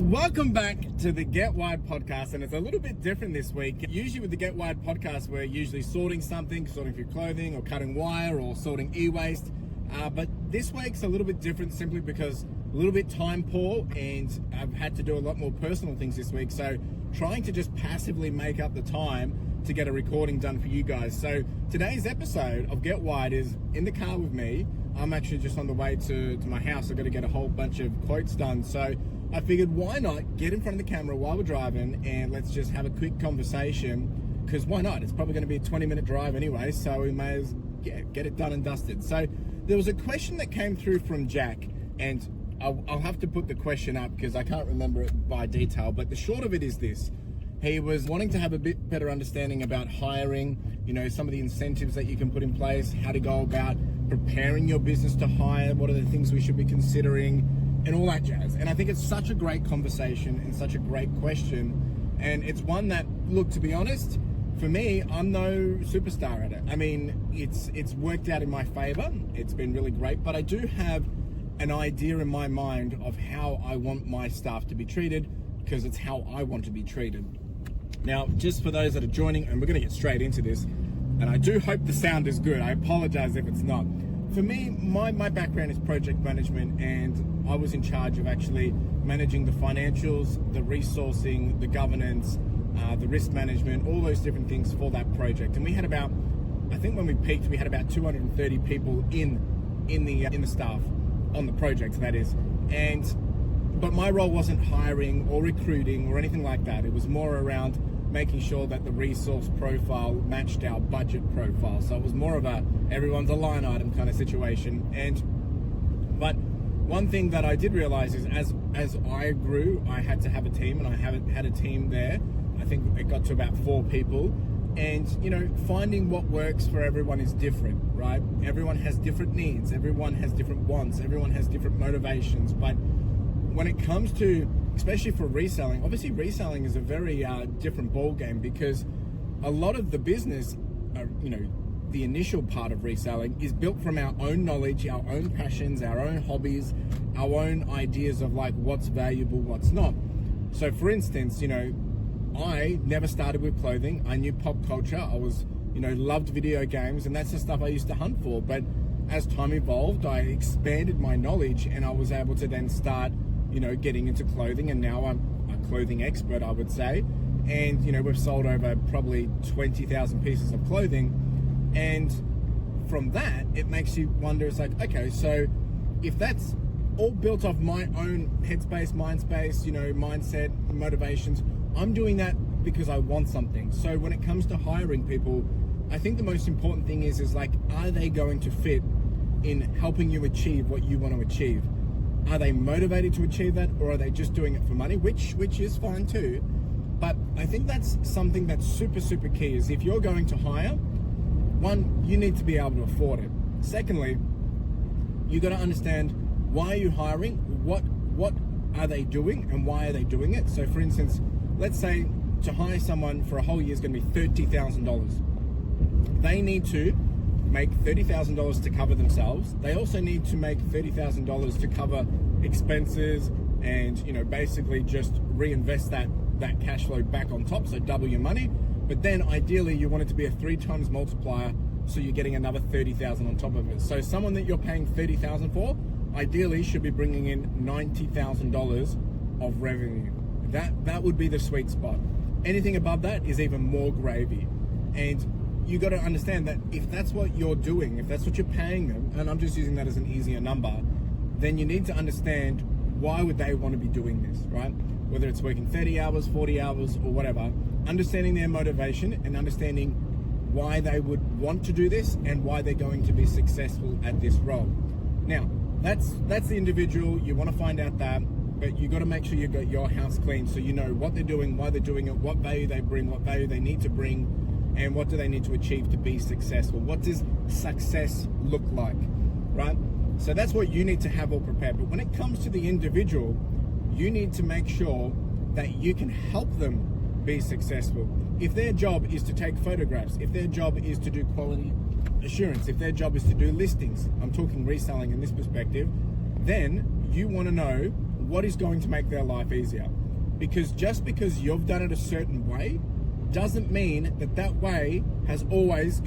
Welcome back to the Get Wired podcast, and it's a little bit different this week. Usually with the Get Wired podcast, we're usually sorting something, sorting through clothing or cutting wire or sorting e-waste. But this week's a little bit different simply because a little bit time poor, and I've had to do a lot more personal things this week. So trying to just passively make up the time to get a recording done for you guys. So today's episode of Get Wired is in the car with me. I'm actually just on the way to my house. I've got to get a whole bunch of quotes done. So I figured, why not get in front of the camera while we're driving and let's just have a quick conversation, because why not? It's probably going to be a 20-minute drive anyway, so we may as get it done and dusted. So there was a question that came through from Jack, and I'll have to put the question up because I can't remember it by detail, but the short of it is this. He was wanting to have a bit better understanding about hiring, some of the incentives that you can put in place, how to go about preparing your business to hire, what are the things we should be considering, and all that jazz. And I think it's such a great conversation and such a great question. And it's one that, look, to be honest, for me, I'm no superstar at it. I mean, it's worked out in my favor. It's been really great, but I do have an idea in my mind of how I want my staff to be treated, because it's how I want to be treated. Now, just for those that are joining, and we're going to get straight into this, and I do hope the sound is good. I apologize if it's not. For me, my background is project management, and I was in charge of actually managing the financials, the resourcing, the governance, the risk management, all those different things for that project. And we had about, I think when we peaked, we had about 230 people in the staff on the project, that is. But my role wasn't hiring or recruiting or anything like that. It was more around making sure that the resource profile matched our budget profile. So it was more of everyone's a line item kind of situation. But one thing that I did realize is as I grew, I had to have a team, and I haven't had a team there. I think it got to about 4 people. And, finding what works for everyone is different, right? Everyone has different needs. Everyone has different wants. Everyone has different motivations. But when it comes to, especially for reselling, obviously reselling is a very different ball game, because a lot of the business, the initial part of reselling is built from our own knowledge, our own passions, our own hobbies, our own ideas of like what's valuable, what's not. So for instance, I never started with clothing. I knew pop culture. I was, loved video games, and that's the stuff I used to hunt for. But as time evolved, I expanded my knowledge, and I was able to then start getting into clothing, and now I'm a clothing expert, I would say. And, we've sold over probably 20,000 pieces of clothing. And from that, it makes you wonder, it's like, okay, so if that's all built off my own headspace, mind space, mindset, motivations, I'm doing that because I want something. So when it comes to hiring people, I think the most important thing is like, are they going to fit in helping you achieve what you want to achieve? Are they motivated to achieve that, or are they just doing it for money, which is fine too. But I think that's something that's super, super key, is if you're going to hire, one, you need to be able to afford it. Secondly, you got to understand, why are you hiring? What are they doing, and why are they doing it? So for instance, let's say to hire someone for a whole year is going to be $30,000. They need to make $30,000 to cover themselves. They also need to make $30,000 to cover expenses and, basically just reinvest that cash flow back on top, so double your money. But then ideally you want it to be a 3 times multiplier, so you're getting another $30,000 on top of it. So someone that you're paying $30,000 for, ideally should be bringing in $90,000 of revenue. That would be the sweet spot. Anything above that is even more gravy. And you got to understand that if that's what you're doing, if that's what you're paying them, and I'm just using that as an easier number, then you need to understand, why would they want to be doing this, right? Whether it's working 30 hours, 40 hours, or whatever, understanding their motivation and understanding why they would want to do this and why they're going to be successful at this role. Now, that's the individual. You want to find out that, but you got to make sure you got your house clean, so you know what they're doing, why they're doing it, what value they bring, what value they need to bring, and what do they need to achieve to be successful? What does success look like, right? So that's what you need to have all prepared. But when it comes to the individual, you need to make sure that you can help them be successful. If their job is to take photographs, if their job is to do quality assurance, if their job is to do listings, I'm talking reselling in this perspective, then you want to know what is going to make their life easier. Because just because you've done it a certain way doesn't mean that that way is always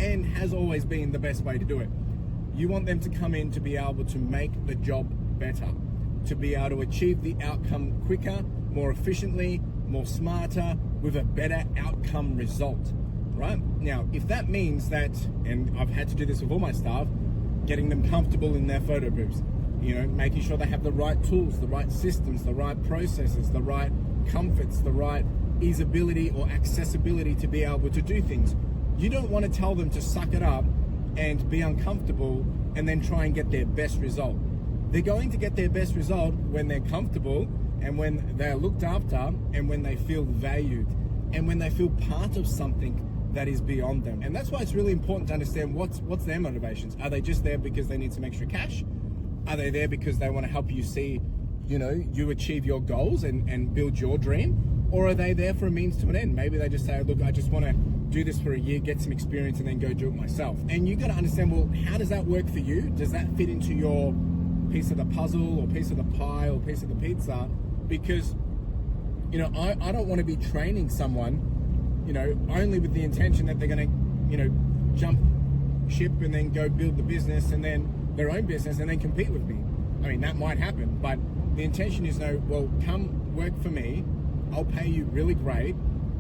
and has always been the best way to do it. You want them to come in to be able to make the job better, to be able to achieve the outcome quicker, more efficiently, more smarter, with a better outcome result, right? Now, if that means that, and I've had to do this with all my staff, getting them comfortable in their photo booths, making sure they have the right tools, the right systems, the right processes, the right comforts, the right easeability or accessibility to be able to do things. You don't want to tell them to suck it up and be uncomfortable and then try and get their best result. They're going to get their best result when they're comfortable and when they're looked after and when they feel valued and when they feel part of something that is beyond them. And that's why it's really important to understand what's their motivations. Are they just there because they need some extra cash? Are they there because they want to help you see, you achieve your goals and build your dream? Or are they there for a means to an end? Maybe they just say, look, I just want to do this for a year, get some experience, and then go do it myself. And you got to understand, well, how does that work for you? Does that fit into your piece of the puzzle or piece of the pie or piece of the pizza? Because, I don't want to be training someone, only with the intention that they're going to, jump ship and then go build the business and then their own business and then compete with me. I mean, that might happen, but the intention is come work for me. I'll pay you really great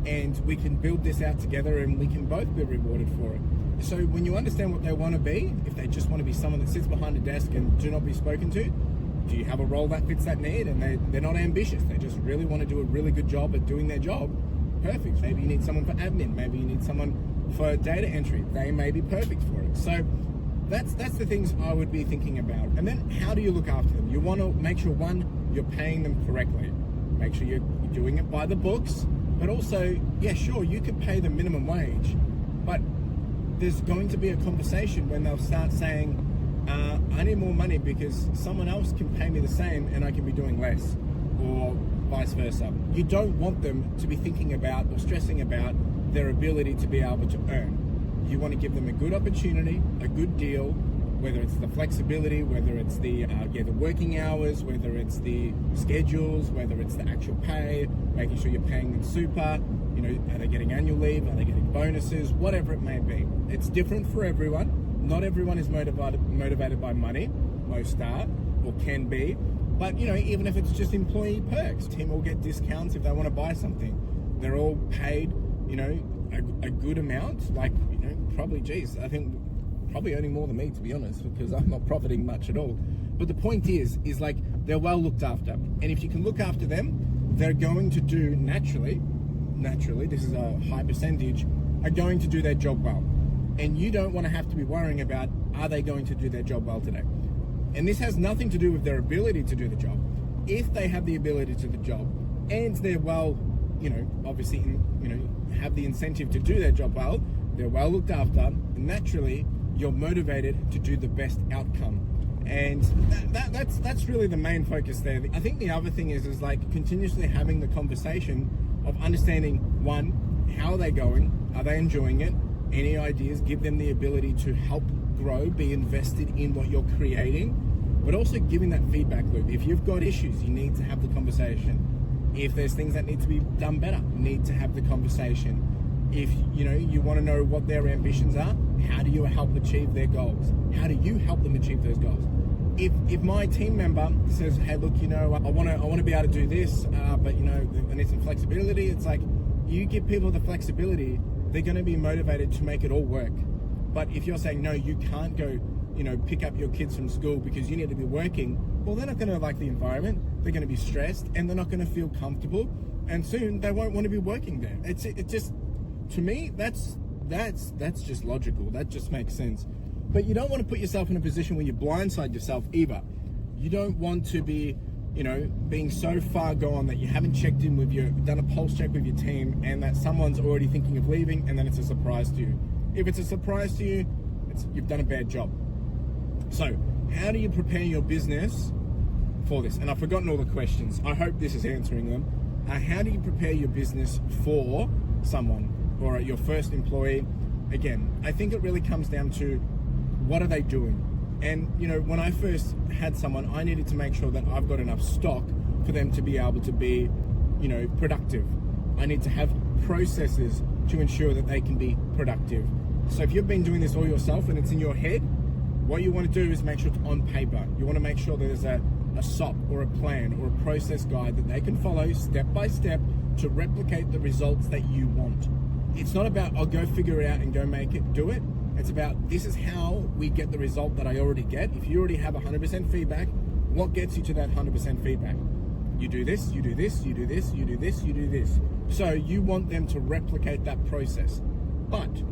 and we can build this out together and we can both be rewarded for it. So when you understand what they want to be, if they just want to be someone that sits behind a desk and do not be spoken to, do you have a role that fits that need? And they're not ambitious. They just really want to do a really good job at doing their job. Perfect. Maybe you need someone for admin. Maybe you need someone for data entry. They may be perfect for it. So that's the things I would be thinking about. And then how do you look after them? You want to make sure, one, you're paying them correctly. Make sure you're doing it by the books, but also, yeah, sure, you could pay the minimum wage, but there's going to be a conversation when they'll start saying, I need more money because someone else can pay me the same and I can be doing less, or vice versa. You don't want them to be thinking about or stressing about their ability to be able to earn. You want to give them a good opportunity, a good deal, whether it's the flexibility, whether it's the working hours, whether it's the schedules, whether it's the actual pay, making sure you're paying them super, are they getting annual leave, are they getting bonuses, whatever it may be. It's different for everyone. Not everyone is motivated by money. Most are, or can be. But, even if it's just employee perks, team will get discounts if they want to buy something. They're all paid, a good amount, I think probably earning more than me, to be honest, because I'm not profiting much at all. But the point is they're well looked after. And if you can look after them, they're going to do naturally, this is a high percentage, are going to do their job well. And you don't want to have to be worrying about, are they going to do their job well today? And this has nothing to do with their ability to do the job. If they have the ability to do the job and they're well, obviously, have the incentive to do their job well, they're well looked after, naturally, you're motivated to do the best outcome. And that's really the main focus there. I think the other thing is continuously having the conversation of understanding, one, how are they going? Are they enjoying it? Any ideas? Give them the ability to help grow, be invested in what you're creating, but also giving that feedback loop. If you've got issues, you need to have the conversation. If there's things that need to be done better, you need to have the conversation. If you want to know what their ambitions are, how do you help achieve their goals? How do you help them achieve those goals? If my team member says, hey, look, I want to be able to do this, but I need some flexibility, it's you give people the flexibility, they're going to be motivated to make it all work. But if you're saying, no, you can't go, pick up your kids from school because you need to be working, well, they're not going to like the environment, they're going to be stressed, and they're not going to feel comfortable, and soon they won't want to be working there. It just, to me, that's just logical. That just makes sense. But you don't want to put yourself in a position where you blindside yourself either. You don't want to be, being so far gone that you haven't checked in with done a pulse check with your team, and that someone's already thinking of leaving, and then it's a surprise to you. If it's a surprise to you, you've done a bad job. So, how do you prepare your business for this? And I've forgotten all the questions. I hope this is answering them. How do you prepare your business for someone or your first employee? Again, I think it really comes down to, what are they doing? And, you know, when I first had someone, I needed to make sure that I've got enough stock for them to be able to be, you know, productive. I need to have processes to ensure that they can be productive. So if you've been doing this all yourself and it's in your head, what you want to do is make sure it's on paper. You want to make sure there's a SOP or a plan or a process guide that they can follow step by step to replicate the results that you want. It's not about, I'll go figure it out and go make it, do it. It's about, this is how we get the result that I already get. If you already have 100% feedback, what gets you to that 100% feedback? You do this, you do this, you do this, you do this, you do this. So you want them to replicate that process. But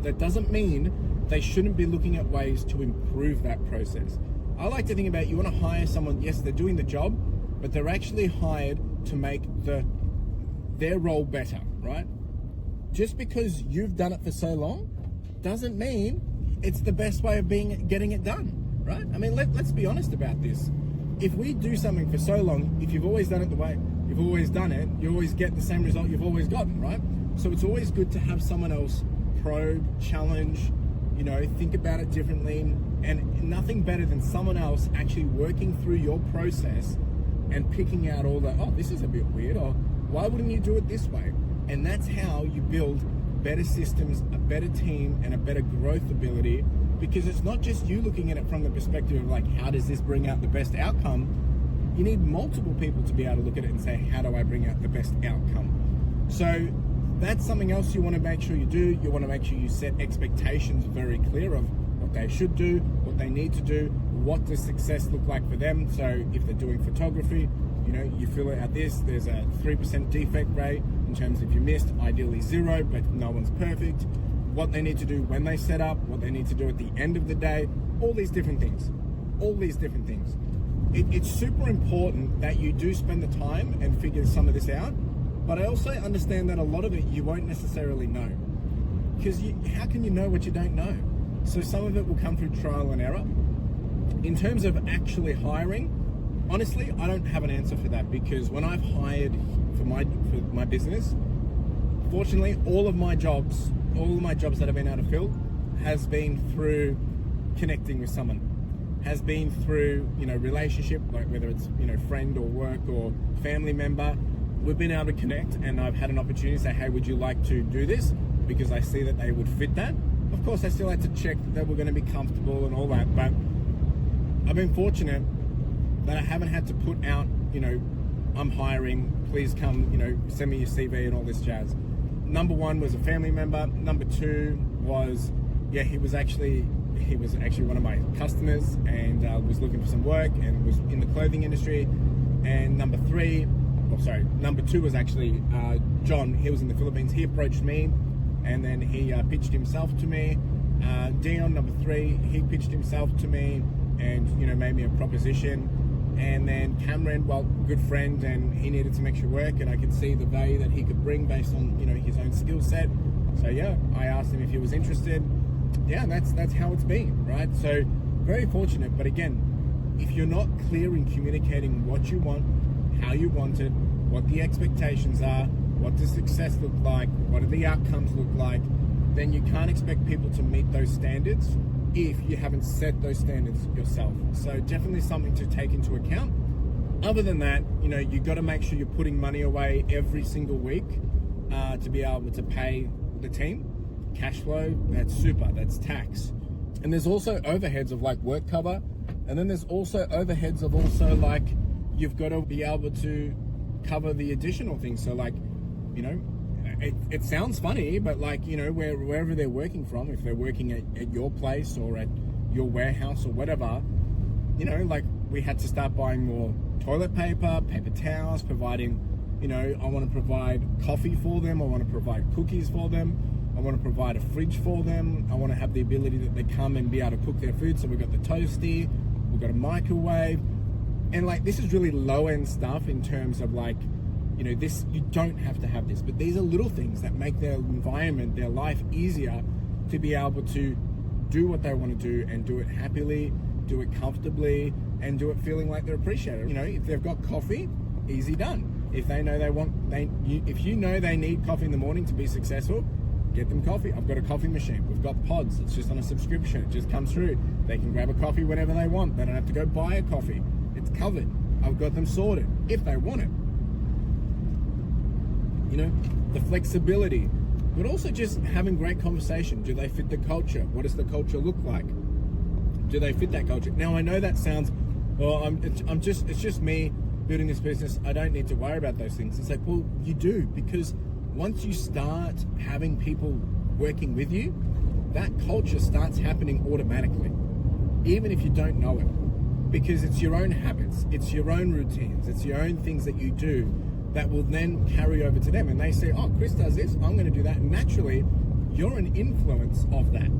that doesn't mean they shouldn't be looking at ways to improve that process. I like to think about, you want to hire someone, yes, they're doing the job, but they're actually hired to make their role better, right? Just because you've done it for so long doesn't mean it's the best way of getting it done, right? I mean, let's be honest about this. If we do something for so long, if you've always done it the way you've always done it, you always get the same result you've always gotten, right? So it's always good to have someone else probe, challenge, you know, think about it differently, and nothing better than someone else actually working through your process and picking out all the, oh, this is a bit weird, or why wouldn't you do it this way? And that's how you build better systems, a better team, and a better growth ability, because it's not just you looking at it from the perspective of like, how does this bring out the best outcome? You need multiple people to be able to look at it and say, how do I bring out the best outcome? So that's something else you want to make sure you do. You want to make sure you set expectations very clear of what they should do, what they need to do, what does success look like for them. So if they're doing photography, you know, you fill out this, there's a 3% defect rate in terms of you missed, ideally 0, but no one's perfect. What they need to do when they set up, what they need to do at the end of the day, all these different things. It's super important that you do spend the time and figure some of this out, but I also understand that a lot of it you won't necessarily know, because how can you know what you don't know? So some of it will come through trial and error. In terms of actually hiring, honestly, I don't have an answer for that, because when I've hired for my business, fortunately, all of my jobs that I've been able to fill has been through connecting with someone, has been through, you know, relationship, like whether it's, you know, friend or work or family member. We've been able to connect, and I've had an opportunity to say, hey, would you like to do this? Because I see that they would fit that. Of course, I still had to check that we're going to be comfortable and all that, but I've been fortunate that I haven't had to put out, you know, I'm hiring, please come, you know, send me your CV and all this jazz. Number one was a family member. Number two was, yeah, he was actually one of my customers, and was looking for some work and was in the clothing industry. And number two was actually John. He was in the Philippines. He approached me, and then he pitched himself to me. Dion, number three, he pitched himself to me and, you know, made me a proposition. And then Cameron, well, good friend, and he needed some extra work, and I could see the value that he could bring based on, you know, his own skill set. So yeah, I asked him if he was interested. Yeah, and that's how it's been, right? So very fortunate. But again, if you're not clear in communicating what you want, how you want it, what the expectations are, what does success look like, what do the outcomes look like, then you can't expect people to meet those standards if you haven't set those standards yourself. So definitely something to take into account. Other than that, you know, you've got to make sure you're putting money away every single week to be able to pay the team. Cash flow, that's super, that's tax. And there's also overheads of like work cover, and then there's also overheads of also like, you've got to be able to cover the additional things. So like, you know, it sounds funny, but like, you know, wherever they're working from, if they're working at your place or at your warehouse or whatever, you know, like we had to start buying more toilet paper, paper towels, providing, you know, I want to provide coffee for them. I want to provide cookies for them. I want to provide a fridge for them. I want to have the ability that they come and be able to cook their food. So we've got the toasty, we've got a microwave, and like, this is really low end stuff in terms of like, you know, this, you don't have to have this, but these are little things that make their environment, their life easier to be able to do what they want to do and do it happily, do it comfortably, and do it feeling like they're appreciated. You know, if they've got coffee, easy done. If they know if you know they need coffee in the morning to be successful, get them coffee. I've got a coffee machine. We've got pods. It's just on a subscription. It just comes through. They can grab a coffee whenever they want. They don't have to go buy a coffee. It's covered. I've got them sorted if they want it. You know, the flexibility, but also just having great conversation. Do they fit the culture? What does the culture look like? Do they fit that culture? Now, I know that sounds, well, it's just me building this business. I don't need to worry about those things. It's like, well, you do, because once you start having people working with you, that culture starts happening automatically, even if you don't know it, because it's your own habits, it's your own routines, it's your own things that you do that will then carry over to them. And they say, oh, Chris does this, I'm going to do that. And naturally, you're an influence of that.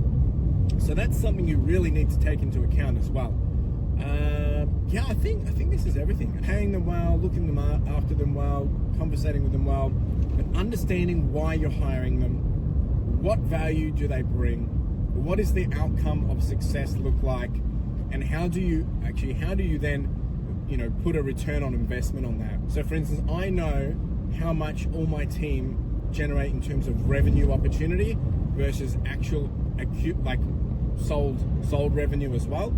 So that's something you really need to take into account as well. Yeah, I think this is everything. Paying them well, looking them after them well, conversating with them well, and understanding why you're hiring them. What value do they bring? What does the outcome of success look like? And how do you then, you know, put a return on investment on that? So for instance, I know how much all my team generate in terms of revenue opportunity versus actual acute, like sold revenue as well.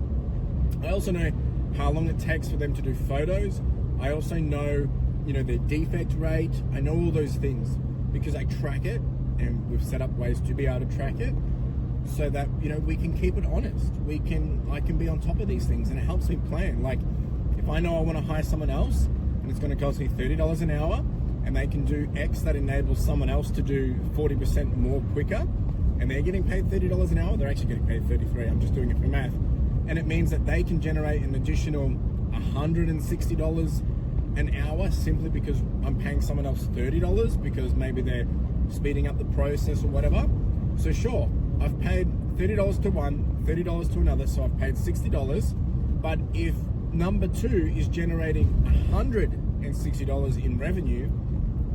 I also know how long it takes for them to do photos. I also know, you know, their defect rate. I know all those things because I track it, and we've set up ways to be able to track it so that, you know, we can keep it honest. I can be on top of these things, and it helps me plan. Like, if I know I want to hire someone else and it's going to cost me $30 an hour, and they can do X that enables someone else to do 40% more quicker, and they're getting paid $30 an hour, they're actually getting paid $33. I'm just doing it for math. And it means that they can generate an additional $160 an hour simply because I'm paying someone else $30 because maybe they're speeding up the process or whatever. So sure, I've paid $30 to one, $30 to another, so I've paid $60. But if number two is generating $160 in revenue,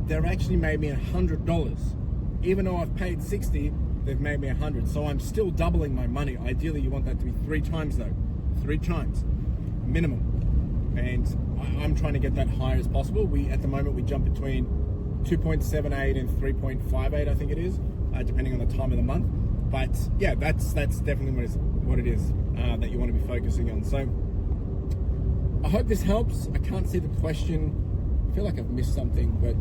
they've actually made me $100. Even though I've paid $60, they've made me $100. So I'm still doubling my money. Ideally, you want that to be 3 times though. 3 times minimum. And I'm trying to get that higher as possible. At the moment, we jump between 2.78 and 3.58, I think it is, depending on the time of the month. But yeah, that's definitely what it is that you want to be focusing on. So I hope this helps. I can't see the question. I feel like I've missed something, but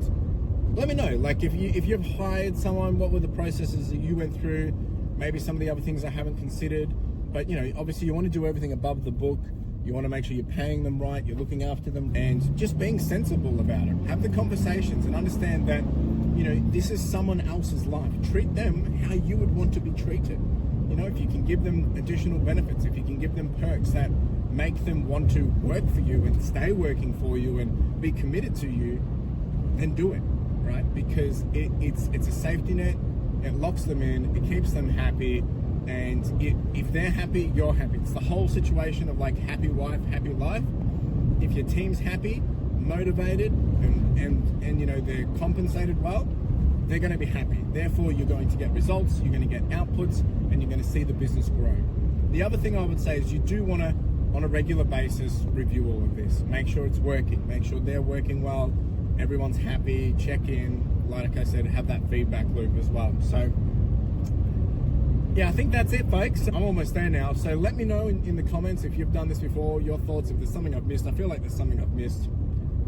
let me know. Like, if you've hired someone, what were the processes that you went through? Maybe some of the other things I haven't considered. But, you know, obviously you want to do everything above the book. You want to make sure you're paying them right, you're looking after them, and just being sensible about it. Have the conversations and understand that, you know, this is someone else's life. Treat them how you would want to be treated. You know, if you can give them additional benefits, if you can give them perks that make them want to work for you and stay working for you and be committed to you, then do it, right? Because it's a safety net, it locks them in, it keeps them happy, and if they're happy, you're happy. It's the whole situation of like happy wife, happy life. If your team's happy, motivated, and you know, they're compensated well, they're going to be happy. Therefore, you're going to get results, you're going to get outputs, and you're going to see the business grow. The other thing I would say is you do want to, on a regular basis, review all of this. Make sure it's working. Make sure they're working well. Everyone's happy. Check in. Like I said, have that feedback loop as well. So yeah, I think that's it, folks. I'm almost there now. So let me know in the comments if you've done this before, your thoughts, if there's something I've missed. I feel like there's something I've missed.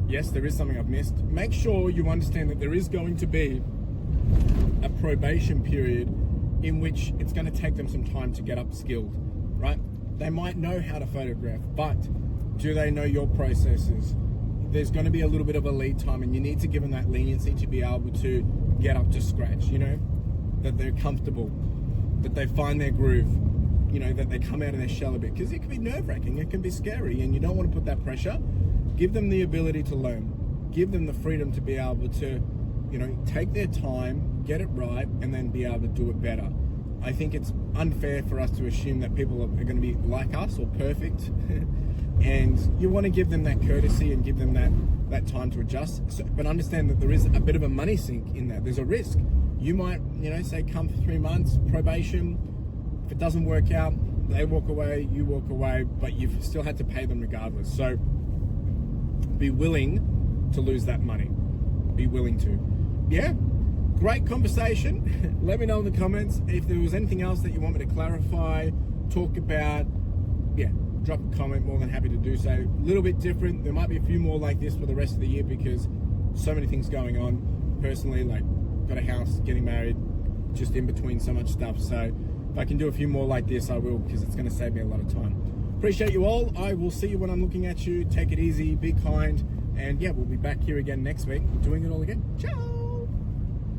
Yes, there is something I've missed. Make sure you understand that there is going to be a probation period in which it's going to take them some time to get upskilled, right? They might know how to photograph, but do they know your processes? There's going to be a little bit of a lead time, and you need to give them that leniency to be able to get up to scratch, you know, that they're comfortable, that they find their groove, you know, that they come out of their shell a bit, because it can be nerve-wracking, it can be scary, and you don't want to put that pressure. Give them the ability to learn, give them the freedom to be able to, you know, take their time, get it right, and then be able to do it better. I think it's unfair for us to assume that people are going to be like us or perfect. And you want to give them that courtesy and give them that time to adjust. So, but understand that there is a bit of a money sink in that. There's a risk. You might, you know, say come for 3 months, probation. If it doesn't work out, they walk away, you walk away, but you've still had to pay them regardless. So be willing to lose that money. Be willing to. Yeah. great conversation. Let me know in the comments if there was anything else that you want me to clarify, talk about. Yeah, drop a comment, more than happy to do so. A little bit different. There might be a few more like this for the rest of the year because so many things going on. Personally, like got a house, getting married, just in between so much stuff. So if I can do a few more like this, I will, because it's going to save me a lot of time. Appreciate you all. I will see you when I'm looking at you. Take it easy, be kind, and yeah, we'll be back here again next week doing it all again. Ciao!